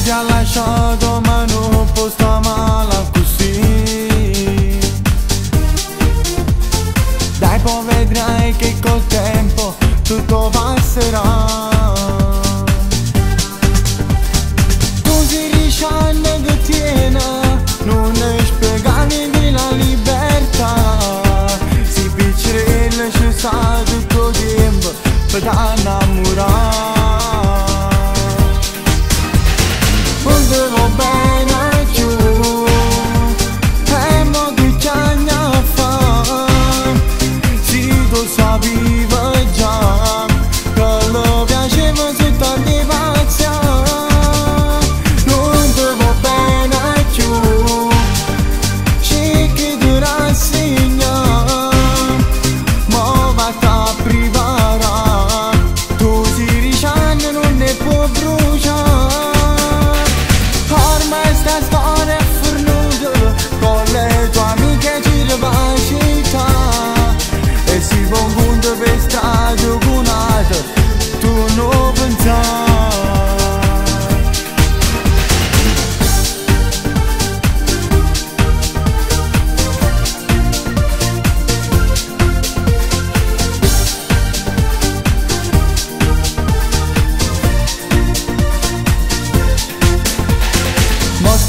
ti ha lasciato ma non può sta male così. Dai poi vedrai che col tempo tutto passerà. Tu si risciande che tiene, non è spiegare della libertà. Si piccerelle ci sta tutto tempo per innamorare.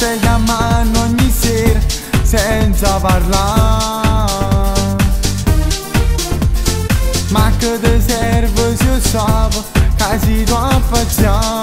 Stai chiamando ogni sera senza parlare, ma che ti serve se io so che si può affacciare.